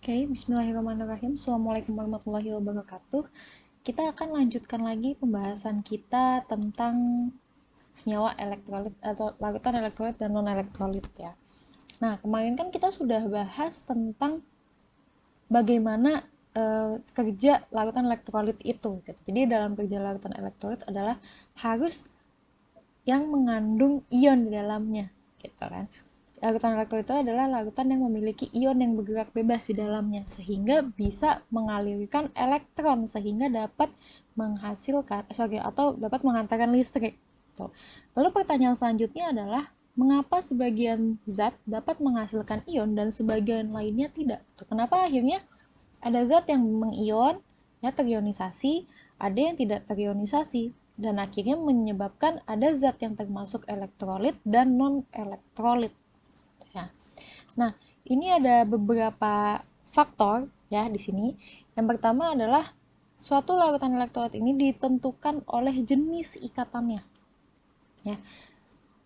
Oke, bismillahirrahmanirrahim. Assalamualaikum warahmatullahi wabarakatuh. Kita akan lanjutkan lagi pembahasan kita tentang senyawa elektrolit atau larutan elektrolit dan non-elektrolit ya. Nah, kemarin kan kita sudah bahas tentang bagaimana kerja larutan elektrolit itu gitu. Jadi dalam kerja larutan elektrolit adalah harus yang mengandung ion di dalamnya gitu kan. Larutan elektrolit itu adalah larutan yang memiliki ion yang bergerak bebas di dalamnya sehingga bisa mengalirkan elektron sehingga dapat menghasilkan atau dapat mengantarkan listrik. Tuh. Lalu pertanyaan selanjutnya adalah mengapa sebagian zat dapat menghasilkan ion dan sebagian lainnya tidak? Tuh. Kenapa akhirnya ada zat yang mengion, ya terionisasi, ada yang tidak terionisasi, dan akhirnya menyebabkan ada zat yang termasuk elektrolit dan non-elektrolit. Ya. Nah, ini ada beberapa faktor ya di sini. Yang pertama adalah suatu larutan elektrolit ini ditentukan oleh jenis ikatannya. Ya.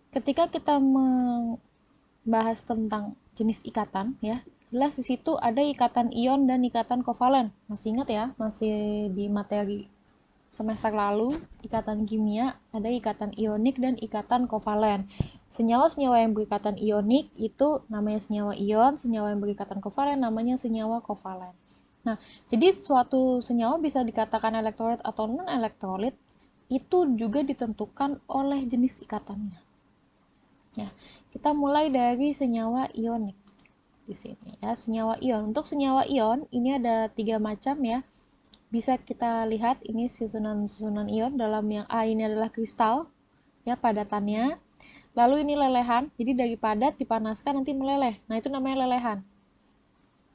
Ketika kita membahas tentang jenis ikatan ya, jelas di situ ada ikatan ion dan ikatan kovalen. Masih ingat ya? Masih di materi semester lalu, ikatan kimia ada ikatan ionik dan ikatan kovalen. Senyawa-senyawa yang berikatan ionik itu namanya senyawa ion, senyawa yang berikatan kovalen namanya senyawa kovalen. Nah, jadi suatu senyawa bisa dikatakan elektrolit atau non-elektrolit itu juga ditentukan oleh jenis ikatannya. Ya, kita mulai dari senyawa ionik di sini ya, senyawa ion. Untuk senyawa ion ini ada 3 macam ya. Bisa kita lihat ini susunan ion. Dalam yang A ini adalah kristal ya padatannya, lalu ini lelehan, jadi dari padat dipanaskan nanti meleleh, nah itu namanya lelehan.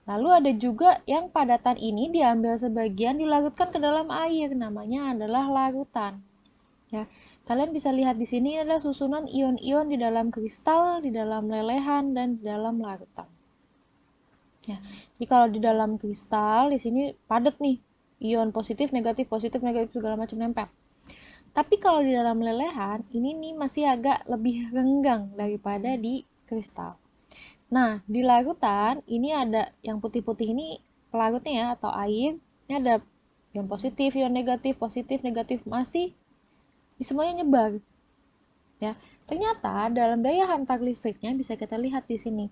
Lalu ada juga yang padatan ini diambil sebagian dilarutkan ke dalam air, namanya adalah larutan ya. Kalian bisa lihat di sini ada susunan ion-ion di dalam kristal, di dalam lelehan, dan di dalam larutan ya. Jadi kalau di dalam kristal di sini padat nih, ion positif negatif segala macam nempel. Tapi kalau di dalam lelehan ini nih masih agak lebih renggang daripada di kristal. Nah, di larutan ini ada yang putih-putih ini pelarutnya ya atau air. Ini ada ion positif, ion negatif, positif, negatif masih di semuanya nyebar. Ya. Ternyata dalam daya hantar listriknya bisa kita lihat di sini.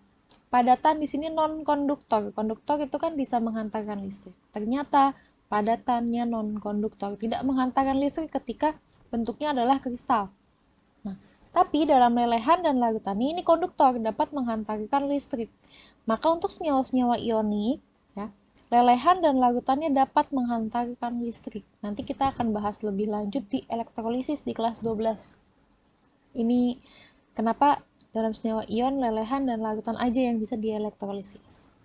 Padatan di sini non-konduktor. Konduktor itu kan bisa menghantarkan listrik. Ternyata padatannya non-konduktor, tidak menghantarkan listrik ketika bentuknya adalah kristal. Nah, tapi dalam lelehan dan larutan ini konduktor, dapat menghantarkan listrik. Maka untuk senyawa-senyawa ionik, ya, lelehan dan larutannya dapat menghantarkan listrik. Nanti kita akan bahas lebih lanjut di elektrolisis di kelas 12. Ini kenapa dalam senyawa ion, lelehan, dan larutan aja yang bisa dielektrolisis.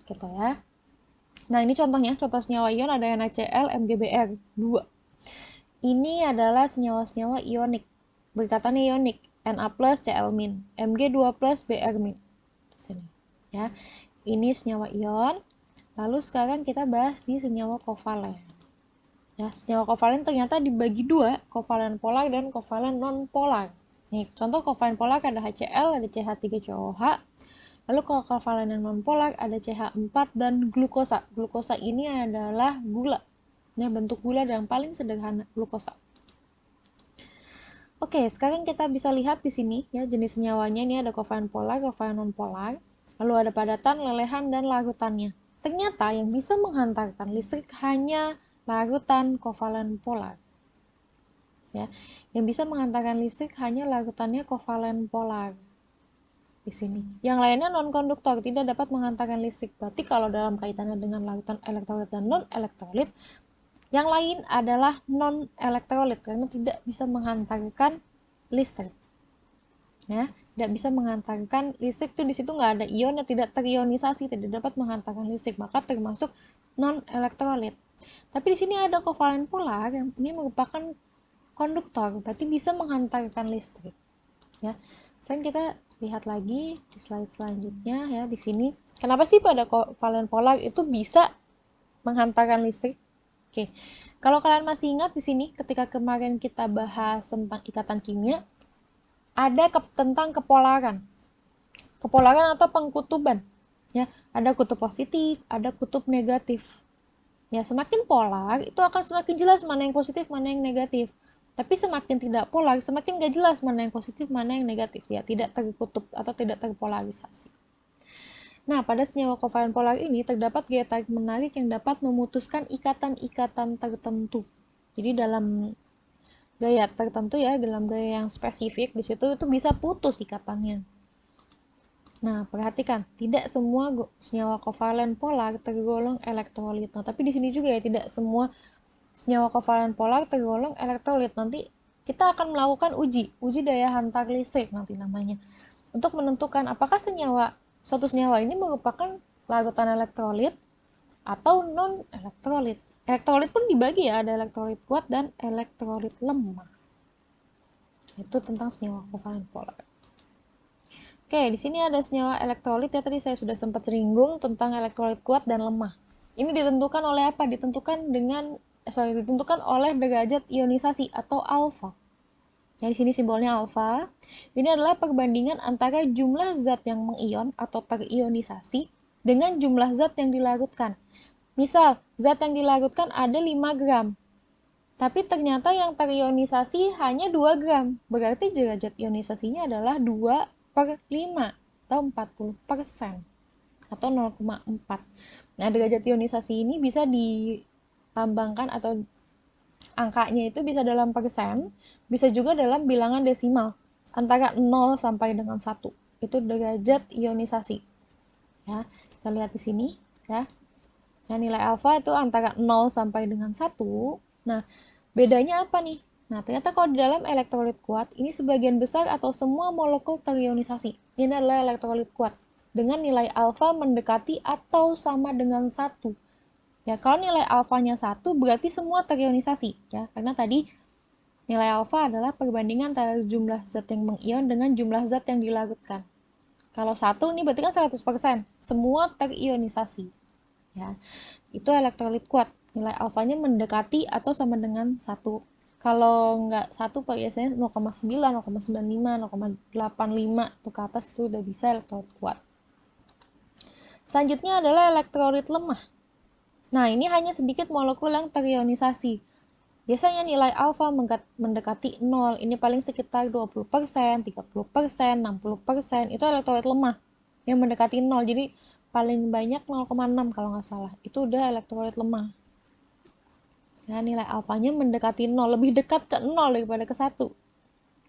Gitu ya. Nah, ini contohnya, contoh senyawa ion ada NaCl, MgBr, 2. Ini adalah senyawa-senyawa ionik. Berikatannya ionik, Na+, Cl-, Mg2+, Br-. Sini. Ya. Ini senyawa ion. Lalu sekarang kita bahas di senyawa kovalen. Ya, senyawa kovalen ternyata dibagi 2, kovalen polar dan kovalen non-polar. Nih, contoh kovalen polar ada HCl, ada CH3COH. Lalu kalau kovalen yang non-polar ada CH4 dan glukosa. Glukosa ini adalah gula. Ya, bentuk gula yang paling sederhana, glukosa. Oke, sekarang kita bisa lihat di sini ya jenis senyawanya. Ini ada kovalen polar, kovalen non-polar. Lalu ada padatan, lelehan, dan larutannya. Ternyata yang bisa menghantarkan listrik hanya larutan kovalen polar. Ya, yang bisa mengantarkan listrik hanya larutannya kovalen polar di sini. Yang lainnya non-konduktor, tidak dapat mengantarkan listrik. Berarti kalau dalam kaitannya dengan larutan elektrolit dan non-elektrolit, yang lain adalah non-elektrolit karena tidak bisa menghantarkan listrik. Ya, tidak bisa menghantarkan listrik tuh di situ nggak ada ion yang tidak terionisasi, tidak dapat menghantarkan listrik, maka termasuk non-elektrolit. Tapi di sini ada kovalen polar yang ini merupakan konduktor, berarti bisa menghantarkan listrik. Ya, sekarang kita lihat lagi di slide selanjutnya ya di sini. Kenapa sih pada kovalen polar itu bisa menghantarkan listrik? Oke, kalau kalian masih ingat di sini ketika kemarin kita bahas tentang ikatan kimia, ada tentang kepolaran atau pengkutuban. Ya, ada kutub positif, ada kutub negatif. Ya, semakin polar itu akan semakin jelas mana yang positif, mana yang negatif. Tapi semakin tidak polar, semakin gak jelas mana yang positif, mana yang negatif. Ya, tidak terkutub atau tidak terpolarisasi. Nah, pada senyawa kovalen polar ini terdapat gaya tarik menarik yang dapat memutuskan ikatan-ikatan tertentu. Jadi dalam gaya tertentu ya, dalam gaya yang spesifik di situ itu bisa putus ikatannya. Nah, perhatikan, tidak semua senyawa kovalen polar tergolong elektrolit. Nah, tapi di sini juga ya, tidak semua senyawa kovalen polar tergolong elektrolit. Nanti kita akan melakukan uji daya hantar listrik nanti namanya. Untuk menentukan apakah suatu senyawa ini merupakan larutan elektrolit atau non-elektrolit. Elektrolit pun dibagi ya, ada elektrolit kuat dan elektrolit lemah. Itu tentang senyawa kovalen polar. Oke, di sini ada senyawa elektrolit ya, tadi saya sudah sempat singgung tentang elektrolit kuat dan lemah. Ini ditentukan oleh apa? Ditentukan oleh derajat ionisasi atau alfa. Ya, di sini simbolnya alfa. Ini adalah perbandingan antara jumlah zat yang mengion atau terionisasi dengan jumlah zat yang dilarutkan. Misal, zat yang dilarutkan ada 5 gram, tapi ternyata yang terionisasi hanya 2 gram. Berarti derajat ionisasinya adalah 2/5 atau 40% atau 0,4. Nah, derajat ionisasi ini bisa dilambangkan atau angkanya itu bisa dalam persen, bisa juga dalam bilangan desimal antara 0 sampai dengan 1. Itu derajat ionisasi. Ya, kita lihat di sini ya. Nah, nilai alfa itu antara 0 sampai dengan 1. Nah, bedanya apa nih? Nah, ternyata kalau di dalam elektrolit kuat, ini sebagian besar atau semua molekul terionisasi. Ini adalah elektrolit kuat. Dengan nilai alfa mendekati atau sama dengan 1. Ya, kalau nilai alfanya 1, berarti semua terionisasi. Ya, karena tadi nilai alfa adalah perbandingan antara jumlah zat yang mengion dengan jumlah zat yang dilarutkan. Kalau 1, ini berarti kan 100%. Semua terionisasi. Ya, itu elektrolit kuat. Nilai alfanya mendekati atau sama dengan 1. Kalau nggak 1 biasanya 0,9, 0,95, 0,85 itu ke atas itu udah bisa elektrolit kuat. Selanjutnya adalah elektrolit lemah. Nah, ini hanya sedikit molekul yang terionisasi. Biasanya nilai alfa mendekati 0. Ini paling sekitar 20%, 30%, 60%. Itu elektrolit lemah yang mendekati 0. Jadi paling banyak 0,6 kalau nggak salah. Itu udah elektrolit lemah. Ya, nilai alfanya mendekati 0, lebih dekat ke 0 daripada ke 1.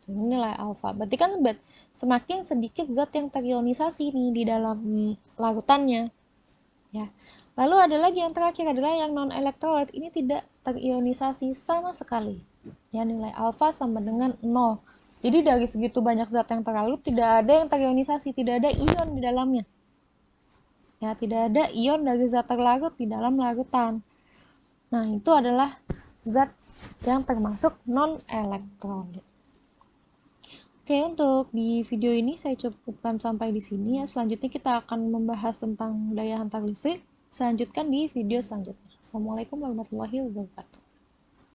Ini nilai alfa. Berarti kan semakin sedikit zat yang terionisasi nih di dalam larutannya. Ya. Lalu ada lagi yang terakhir adalah yang non-elektrolit. Ini tidak terionisasi sama sekali. Ya, nilai alfa sama dengan 0. Jadi dari segitu banyak zat yang terlarut, tidak ada yang terionisasi, tidak ada ion di dalamnya. Ya, tidak ada ion dari zat terlarut di dalam larutan. Nah, itu adalah zat yang termasuk non-elektrolit. Oke, untuk di video ini saya cukupkan sampai di sini ya. Selanjutnya kita akan membahas tentang daya hantar listrik. Saya lanjutkan di video selanjutnya. Assalamualaikum warahmatullahi wabarakatuh.